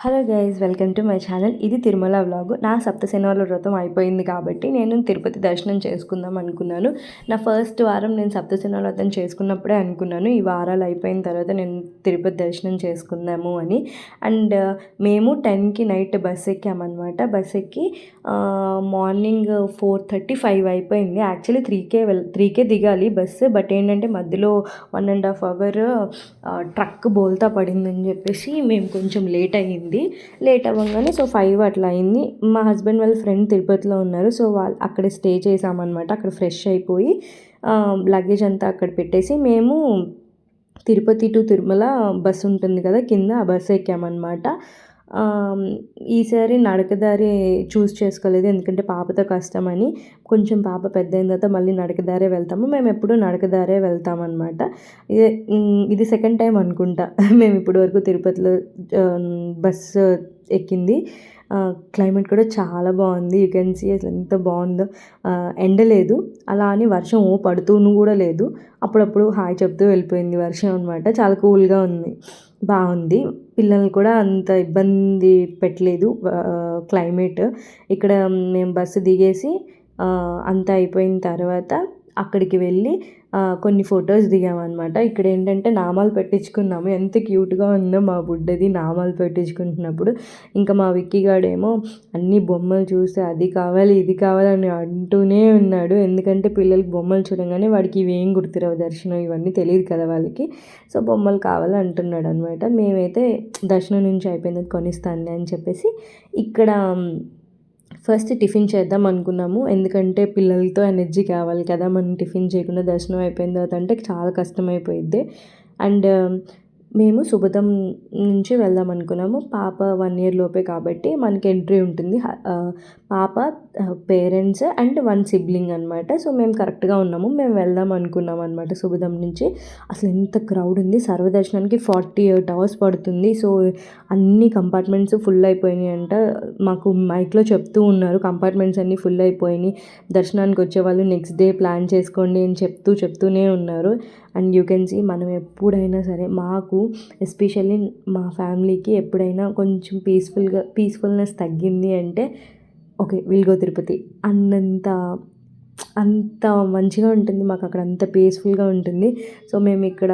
Hello guys, welcome to my channel. ఇది Tirumala vlog. నా సప్తశనివారాల వ్రతం అయిపోయింది కాబట్టి నేను తిరుపతి దర్శనం చేసుకుందాం అనుకున్నాను. నా ఫస్ట్ వారం నేను సప్తశనివారాల వ్రతం చేసుకున్నప్పుడే అనుకున్నాను ఈ వారాలు అయిపోయిన తర్వాత నేను తిరుపతి దర్శనం చేసుకుందాము అని. అండ్ మేము 10కి నైట్ బస్ ఎక్కామన్నమాట. బస్ ఎక్కి మార్నింగ్ 4:35 అయిపోయింది. యాక్చువల్లీ 3కే దిగాలి బస్సు. బట్ ఏంటంటే మధ్యలో 1.5 అవర్ ట్రక్ బోల్తా పడిందని చెప్పేసి మేము కొంచెం లేట్ అవ్వగానే 5 అట్లా అయింది. మా హస్బెండ్ వాళ్ళ ఫ్రెండ్ తిరుపతిలో ఉన్నారు. సో వాళ్ళు అక్కడ స్టే చేసామన్నమాట. అక్కడ ఫ్రెష్ అయిపోయి లగేజ్ అంతా అక్కడ పెట్టేసి మేము తిరుపతి టు తిరుమల బస్సు ఉంటుంది కదా కింద, ఆ బస్సు ఎక్కామన్నమాట. ఈసారి నడకదారి చూస్ చేసుకోలేదు, ఎందుకంటే పాపతో కష్టమని. కొంచెం పాప పెద్ద అయిన తర్వాత మళ్ళీ నడకదారే వెళ్తాము. మేము ఎప్పుడూ నడకదారే వెళ్తామన్నమాట. ఇది సెకండ్ టైం అనుకుంటా మేము ఇప్పటి వరకు తిరుపతిలో బస్సు ఎక్కింది. క్లైమేట్ కూడా చాలా బాగుంది. యూ కెన్ సీ అసలు ఎంత బాగుందో. ఎండ లేదు, అలా అని వర్షం పడుతూను కూడా లేదు. అప్పుడప్పుడు హాయ్ చెప్తూ వెళ్ళిపోయింది వర్షం అనమాట. చాలా కూల్గా ఉంది, బాగుంది. పిల్లల్ని కూడా అంత ఇబ్బంది పెట్టలేదు క్లైమేట్. ఇక్కడ మేము బస్సు దిగేసి అంతా అయిపోయిన తర్వాత అక్కడికి వెళ్ళి కొన్ని ఫొటోస్ దిగామన్నమాట. ఇక్కడ ఏంటంటే నామాలు పెట్టించుకున్నాము. ఎంత క్యూట్గా ఉందో మా బుడ్డది నామాలు పెట్టించుకుంటున్నప్పుడు. ఇంకా మా విక్కీగాడేమో అన్ని బొమ్మలు చూసి అది కావాలి ఇది కావాలని అంటూనే ఉన్నాడు. ఎందుకంటే పిల్లలకి బొమ్మలు చూడగానే వాడికి ఇవేం గుర్తురావు, దర్శనం ఇవన్నీ తెలియదు కదా వాళ్ళకి. సో బొమ్మలు కావాలి అంటున్నాడు అనమాట. మేమైతే దర్శనం నుంచి అయిపోయింది కొనిస్తానులే అని చెప్పేసి ఇక్కడ ఫస్ట్ టిఫిన్ చేద్దాం అనుకున్నాము. ఎందుకంటే పిల్లలతో ఎనర్జీ కావాలి కదా, మనం టిఫిన్ చేయకుండా దర్శనం అయిపోయిన తర్వాత అంటే చాలా కష్టమైపోయిద్ది. అండ్ మేము సుబదం నుంచి వెళ్దాం అనుకున్నాము. పాప 1 year లోపే కాబట్టి మనకి ఎంట్రీ ఉంటుంది. పాప, పేరెంట్స్ అండ్ 1 sibling అనమాట. సో మేము కరెక్ట్గా ఉన్నాము. మేము వెళ్దాం అనుకున్నాం అనమాట సుబదం నుంచి. అసలు ఎంత క్రౌడ్ ఉంది. సర్వదర్శనానికి 48 hours పడుతుంది. సో అన్ని కంపార్ట్మెంట్స్ ఫుల్ అయిపోయినాయి అంట. మాకు మైక్లో చెప్తూ ఉన్నారు కంపార్ట్మెంట్స్ అన్నీ ఫుల్ అయిపోయినాయి, దర్శనానికి వచ్చేవాళ్ళు నెక్స్ట్ డే ప్లాన్ చేసుకోండి అని చెప్తూనే ఉన్నారు. అండ్ యూ కెన్ సీ మనం ఎప్పుడైనా సరే, మాకు ఎస్పెషల్లీ మా ఫ్యామిలీకి ఎప్పుడైనా కొంచెం పీస్ఫుల్నెస్ తగ్గింది అంటే ఓకే విల్ గో తిరుపతి అంత మంచిగా ఉంటుంది మాకు అక్కడ, అంత పీస్ఫుల్గా ఉంటుంది. సో మేము ఇక్కడ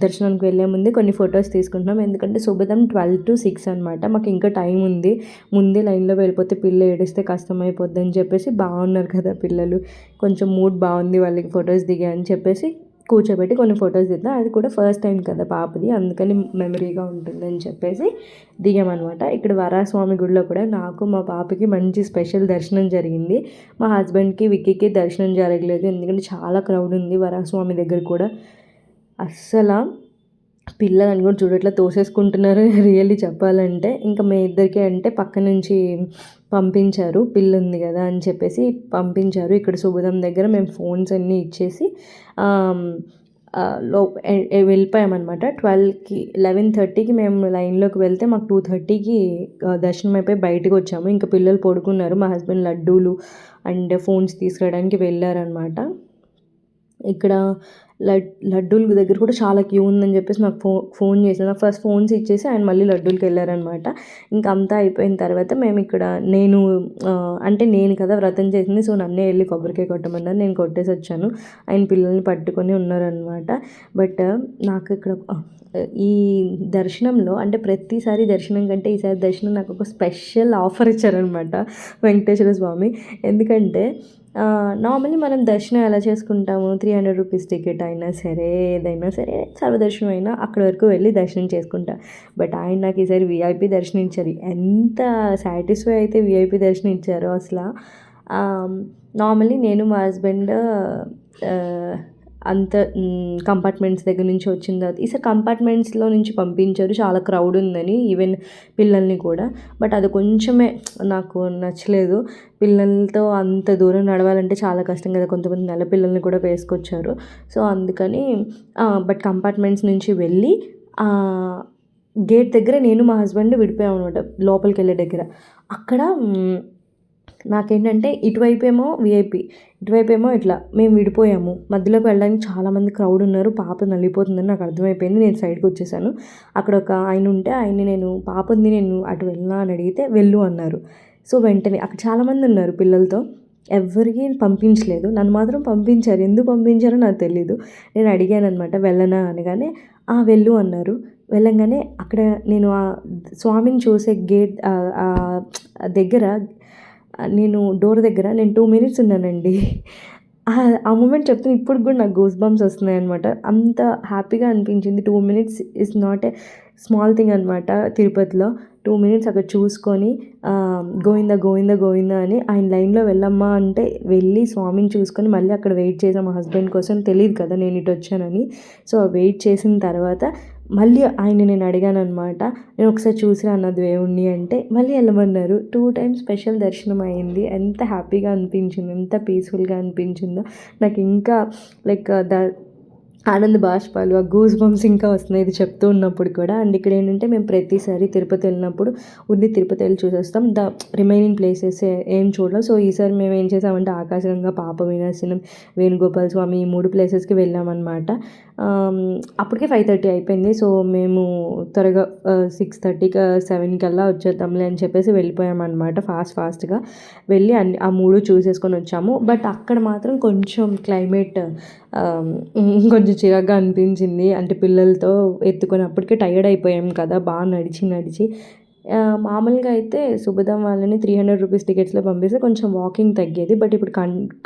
దర్శనానికి వెళ్ళే ముందే కొన్ని ఫొటోస్ తీసుకుంటున్నాం. ఎందుకంటే సుబదం 12 to 6 అనమాట. మాకు ఇంకా టైం ఉంది. ముందే లైన్లో వెళ్ళిపోతే పిల్ల ఏడిస్తే కష్టమైపోద్ది అని చెప్పేసి, బాగున్నారు కదా పిల్లలు, కొంచెం మూడ్ బాగుంది వాళ్ళకి ఫొటోస్ దిగా అని చెప్పేసి కూర్చోబెట్టి కొన్ని ఫొటోస్ దిద్దాం. అది కూడా ఫస్ట్ టైం కదా పాపది, అందుకని మెమరీగా ఉంటుంది అని చెప్పేసి దిగామన్నమాట. ఇక్కడ వరాహస్వామి గుడిలో కూడా నాకు మా పాపకి మంచి స్పెషల్ దర్శనం జరిగింది. మా హస్బెండ్కి విక్కీకి దర్శనం జరగలేదు, ఎందుకంటే చాలా క్రౌడ్ ఉంది వరాహస్వామి దగ్గర కూడా. అస్సలు పిల్లలని కూడా చూడట్లా తోసేసుకుంటున్నారు రియల్లీ చెప్పాలంటే. ఇంకా మీ ఇద్దరికే అంటే పక్క నుంచి పంపించారు, పిల్ల ఉంది కదా అని చెప్పేసి పంపించారు. ఇక్కడ సుబదం దగ్గర మేము ఫోన్స్ అన్నీ ఇచ్చేసి వెళ్ళిపోయామన్నమాట. 11:30కి మేము లైన్లోకి వెళ్తే మాకు 2:30కి దర్శనం అయిపోయి బయటకు వచ్చాము. ఇంకా పిల్లలు పడుకున్నారు. మా హస్బెండ్ లడ్డూలు అండ్ ఫోన్స్ తీసుకురావడానికి వెళ్ళారనమాట. ఇక్కడ లడ్డూల దగ్గర కూడా చాలా క్యూ ఉందని చెప్పేసి నాకు ఫోన్ చేశాను. ఫస్ట్ ఫోన్స్ ఇచ్చేసి ఆయన మళ్ళీ లడ్డూలకి వెళ్ళారనమాట. ఇంకా అంతా అయిపోయిన తర్వాత మేము ఇక్కడ నేను కదా వ్రతం చేసింది, సో నన్నే వెళ్ళి కొబ్బరికాయ కొట్టమన్నారు. నేను కొట్టేసి వచ్చాను. ఆయన పిల్లల్ని పట్టుకొని ఉన్నారనమాట. బట్ నాకు ఇక్కడ ఈ దర్శనంలో అంటే ప్రతిసారి దర్శనం కంటే ఈసారి దర్శనం నాకు ఒక స్పెషల్ ఆఫర్ ఇచ్చారనమాట వెంకటేశ్వర స్వామి. ఎందుకంటే నార్మల్లీ మనం దర్శనం ఎలా చేసుకుంటాము, 300 రూపీస్ టికెట్ అయినా సరే ఏదైనా సరే సర్వదర్శనం అయినా అక్కడి వరకు వెళ్ళి దర్శనం చేసుకుంటా. బట్ ఆయన నాకు ఈసారి విఐపి దర్శనం ఇచ్చారు. ఎంత సాటిస్ఫై అయితే విఐపి దర్శనం ఇచ్చారో అసలు. నార్మల్లీ నేను మా హస్బెండ్ అంత కంపార్ట్మెంట్స్ దగ్గర నుంచి వచ్చిన తర్వాత ఈసారి కంపార్ట్మెంట్స్లో నుంచి పంపించారు, చాలా క్రౌడ్ ఉందని, ఈవెన్ పిల్లల్ని కూడా. బట్ అది కొంచెమే నాకు నచ్చలేదు. పిల్లలతో అంత దూరం నడవాలంటే చాలా కష్టం కదా, కొంతమంది నెల పిల్లల్ని కూడా వేసుకొచ్చారు. సో అందుకని బట్ కంపార్ట్మెంట్స్ నుంచి వెళ్ళి గేట్ దగ్గర నేను మా హస్బెండ్ విడిపోయాం అనమాట. లోపలికి వెళ్ళే దగ్గర అక్కడ నాకేంటంటే ఇటువైపేమో వీఐపీ, ఇటువైపేమో ఇట్లా మేము విడిపోయాము. మధ్యలోకి వెళ్ళడానికి చాలామంది క్రౌడ్ ఉన్నారు. పాప నలిగిపోతుందని నాకు అర్థమైపోయింది. నేను సైడ్కి వచ్చేసాను. అక్కడ ఒక ఆయన ఉంటే ఆయన్ని నేను పాప ఉంది, నేను అటు వెళ్ళనా అని అడిగితే వెళ్ళు అన్నారు. సో వెంటనే అక్కడ చాలామంది ఉన్నారు పిల్లలతో, ఎవ్వరికీ పంపించలేదు. నన్ను మాత్రం పంపించారు. ఎందుకు పంపించారో నాకు తెలీదు. నేను అడిగాననమాట వెళ్ళనా అనగానే వెళ్ళు అన్నారు. వెళ్ళంగానే అక్కడ నేను ఆ స్వామిని చూసే గేట్ దగ్గర, నేను డోర్ దగ్గర నేను 2 మినిట్స్ ఉన్నానండి. ఆ మూమెంట్ చెప్తే ఇప్పటికి కూడా నాకు గూస్ బంప్స్ వస్తున్నాయన్నమాట. అంత హ్యాపీగా అనిపించింది. 2 minutes is not a small thing అనమాట. తిరుపతిలో 2 మినిట్స్ అక్కడ చూసుకొని గోవిందా గోవిందా గోవిందా అని ఆయన లైన్లో వెళ్ళమ్మా అంటే వెళ్ళి స్వామిని చూసుకొని మళ్ళీ అక్కడ వెయిట్ చేసాం. మా హస్బెండ్ కోసం తెలియదు కదా నేను ఇటు వచ్చానని. సో వెయిట్ చేసిన తర్వాత మళ్ళీ ఆయన్ని నేను అడిగాననమాట. నేను ఒకసారి చూసిరా అన్న దేవుడిని అంటే మళ్ళీ వెళ్ళమన్నారు. 2 టైమ్స్ స్పెషల్ దర్శనం అయింది. ఎంత హ్యాపీగా అనిపించింది, ఎంత పీస్ఫుల్గా అనిపించిందో నాకు. ఇంకా లైక్ ఆనంద బాష్పాలు, ఆ గూస్ బంప్స్ ఇంకా వస్తున్నాయి ఇది చెప్తూ ఉన్నప్పుడు కూడా. అండ్ ఇక్కడ ఏంటంటే మేము ప్రతిసారి తిరుపతి వెళ్ళినప్పుడు ఉన్ని తిరుపతి వెళ్ళి చూసేస్తాం. రిమైనింగ్ ప్లేసెస్ ఏం చూడలేం. సో ఈసారి మేము ఏం చేసామంటే ఆకాశగంగా, పాప వినాశనం, వేణుగోపాల స్వామి, ఈ 3 ప్లేసెస్కి వెళ్ళామన్నమాట. అప్పటికే 5:30 అయిపోయింది. సో మేము త్వరగా 6:30 7 కల్లా వచ్చేద్దాంలే అని చెప్పేసి వెళ్ళిపోయామన్నమాట. ఫాస్ట్గా వెళ్ళి ఆ 3 చూసేసుకొని వచ్చాము. బట్ అక్కడ మాత్రం కొంచెం క్లైమేట్ కొంచెం చిరాగ్గా అనిపించింది. అంటే పిల్లలతో ఎత్తుకొని అప్పటికే టైర్డ్ అయిపోయాం కదా బాగా నడిచి. మామూలుగా అయితే సుభదం వాళ్ళని 300 రూపీస్ టికెట్స్లో పంపిస్తే కొంచెం వాకింగ్ తగ్గేది. బట్ ఇప్పుడు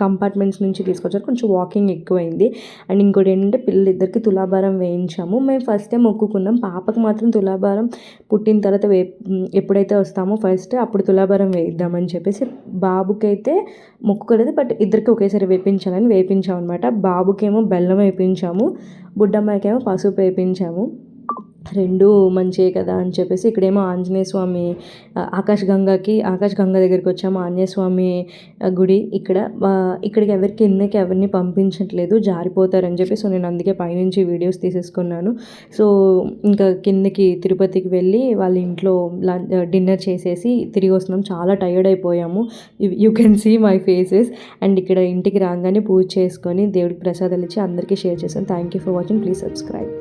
కంపార్ట్మెంట్స్ నుంచి తీసుకొచ్చారు, కొంచెం వాకింగ్ ఎక్కువైంది. అండ్ ఇంకోటి ఏంటంటే పిల్లలిద్దరికి తులాభారం వేయించాము. మేము ఫస్ట్ టైం మొక్కుకున్నాం. పాపకు మాత్రం తులాభారం పుట్టిన తర్వాత ఎప్పుడైతే వస్తామో ఫస్ట్ అప్పుడు తులాభారం వేయిద్దామని చెప్పేసి. బాబుకైతే మొక్కుకోలేదు, బట్ ఇద్దరికి ఒకేసారి వేయించాలని వేయించాము అనమాట. బాబుకేమో బెల్లం వేయించాము, బుడ్డమ్మాయికేమో పసుపు వేయించాము. 2 మంచియే కదా అని చెప్పేసి ఇక్కడేమో ఆంజనేయ స్వామి, ఆకాశగంగా దగ్గరికి వచ్చాము. ఆంజనేయ స్వామి గుడి ఇక్కడికి కిందకి ఎవరిని పంపించట్లేదు, జారిపోతారని చెప్పి. సో నేను అందుకే పైనుంచి వీడియోస్ తీసేసుకున్నాను. సో ఇంకా కిందకి తిరుపతికి వెళ్ళి వాళ్ళ ఇంట్లో డిన్నర్ చేసేసి తిరిగి వస్తున్నాం. చాలా టైర్డ్ అయిపోయాము. You can see my faces. And ఇక్కడ ఇంటికి రాగానే పూజ చేసుకొని దేవుడికి ప్రసాదాలు ఇచ్చి అందరికీ షేర్ చేశాను. Thank you for watching. Please subscribe.